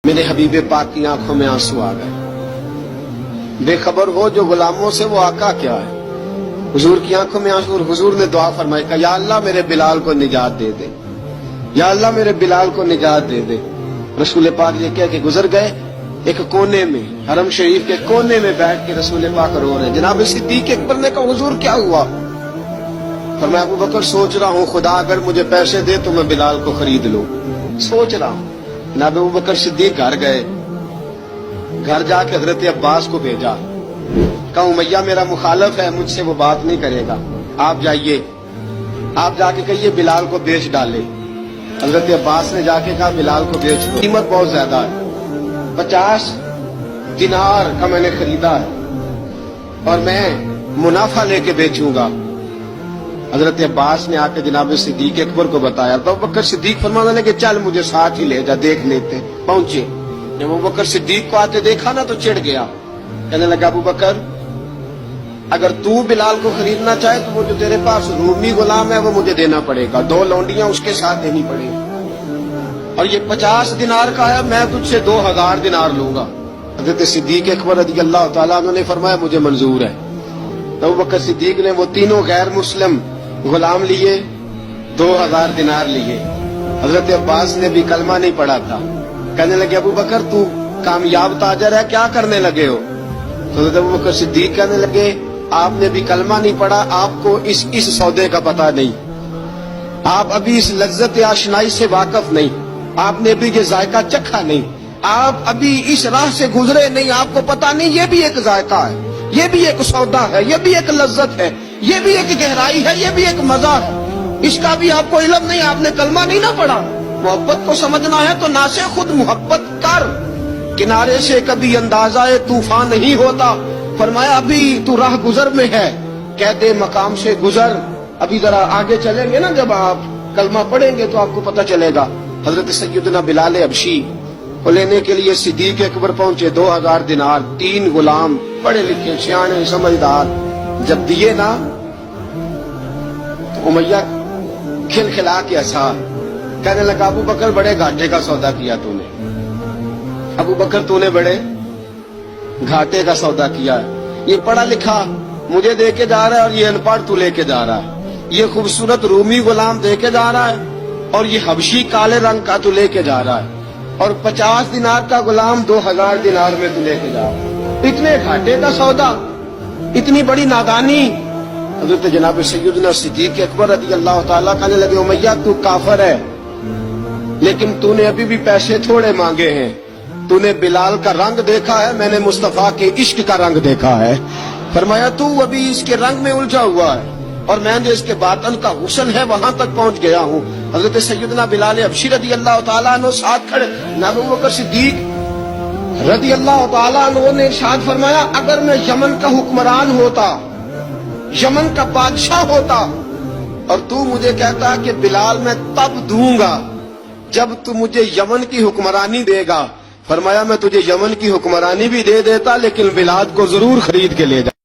میرے حبیب پاک کی آنکھوں میں آنسو آ گئے. بے خبر ہو جو غلاموں سے وہ آقا کیا ہے. حضور کی آنکھوں میں آنسو اور حضور نے دعا فرمائی کہ یا اللہ میرے بلال کو نجات دے دے, یا اللہ میرے بلال کو نجات دے دے. رسول پاک یہ کہہ کے گزر گئے. ایک کونے میں حرم شریف کے کونے میں بیٹھ کے رسول پاک رو رہے ہیں. جناب صدیق اکبر نے کہا حضور کیا ہوا؟ فرمایا ابو بکر سوچ رہا ہوں خدا اگر مجھے پیسے دے تو میں بلال کو خرید لوں, سوچ رہا ہوں. جناب ابو بکر صدیق گھر گئے. گھر جا کے حضرت عباس کو بھیجا, کہا امیہ میرا مخالف ہے, مجھ سے وہ بات نہیں کرے گا, آپ جائیے, آپ جا کے کہیے بلال کو بیچ ڈالے. حضرت عباس نے جا کے کہا بلال کو بیچ دو, قیمت بہت زیادہ ہے, 50 دینار کا میں نے خریدا ہے اور میں منافع لے کے بیچوں گا. حضرت عباس نے آ کے جناب صدیق اکبر کو بتایا تو ابو بکر صدیق فرمانے لگے چل مجھے ساتھ ہی لے جا, دیکھ لیتے. پہنچے, جب ابو بکر صدیق کو آتے دیکھا نا تو چڑ گیا. کہنے لگا ابو بکر اگر تو بلال کو خریدنا چاہے تو وہ جو تیرے پاس رومی غلام ہے وہ مجھے دینا پڑے گا, 2 لونڈیاں اس کے ساتھ دینی پڑے گی, اور یہ 50 دینار کا ہے, میں تجھ سے 2000 دینار لوں گا. حضرت صدیق اکبر رضی اللہ تعالیٰ عنہ نے فرمایا مجھے منظور ہے. ابو بکر صدیق نے وہ تینوں غیر مسلم غلام لیے, 2000 دینار لیے. حضرت عباس نے بھی کلمہ نہیں پڑھا تھا. کہنے لگے ابو بکر تو کامیاب تاجر ہے, کیا کرنے لگے ہو؟ تو حضرت ابو بکر صدیق کہنے لگے آپ نے بھی کلمہ نہیں پڑھا, آپ کو اس سودے کا پتہ نہیں, آپ ابھی اس لذت آشنائی سے واقف نہیں, آپ نے بھی یہ ذائقہ چکھا نہیں, آپ ابھی اس راہ سے گزرے نہیں, آپ کو پتہ نہیں یہ بھی ایک ذائقہ ہے, یہ بھی ایک سودا ہے, یہ بھی ایک لذت ہے, یہ بھی ایک گہرائی ہے, یہ بھی ایک مزہ ہے, اس کا بھی آپ کو علم نہیں, آپ نے کلمہ نہیں نہ پڑھا. محبت کو سمجھنا ہے تو نہ سے خود محبت کر, کنارے سے کبھی اندازہ طوفان نہیں ہوتا. فرمایا ابھی تو راہ گزر میں ہے, قید مقام سے گزر, ابھی ذرا آگے چلیں گے نا, جب آپ کلمہ پڑھیں گے تو آپ کو پتہ چلے گا. حضرت سیدنا بلال حبشی کو لینے کے لیے صدیق اکبر پہنچے, 2000 دینار, 3 غلام پڑھے لکھے سیانے سمجھدار. جب دیے نا تو امیہ کھلکھلا کے ہنسا, کہنے لگا ابو بکر بڑے گھاٹے کا سودا کیا تو نے, ابو بکر تو نے بڑے گھاٹے کا سودا کیا ہے. یہ پڑھا لکھا مجھے دے کے جا رہا ہے اور یہ ان پڑھ تو لے کے جا رہا ہے, یہ خوبصورت رومی غلام دے کے جا رہا ہے اور یہ حبشی کالے رنگ کا تو لے کے جا رہا ہے, اور 50 دینار کا غلام 2000 دینار میں تو لے کے جا رہا ہے. اتنے گھاٹے کا سودا, اتنی بڑی نادانی. حضرت جناب سیدنا صدیق اکبر رضی اللہ تعالیٰ کہنے لگے امیہ تو کافر ہے, لیکن تو نے ابھی بھی پیسے تھوڑے مانگے ہیں, تو نے بلال کا رنگ دیکھا ہے, میں نے مصطفیٰ کے عشق کا رنگ دیکھا ہے. فرمایا تو ابھی اس کے رنگ میں الجھا ہوا ہے, اور میں جو اس کے باطن کا حسن ہے وہاں تک پہنچ گیا ہوں. حضرت سیدنا بلال حبشی رضی اللہ تعالیٰ عنہ ساتھ کھڑے. ابو بکر صدیق رضی اللہ تعالیٰ عنہ نے ارشاد فرمایا اگر میں یمن کا حکمران ہوتا, یمن کا بادشاہ ہوتا, اور تو مجھے کہتا کہ بلال میں تب دوں گا جب تو مجھے یمن کی حکمرانی دے گا, فرمایا میں تجھے یمن کی حکمرانی بھی دے دیتا لیکن بلال کو ضرور خرید کے لے جا.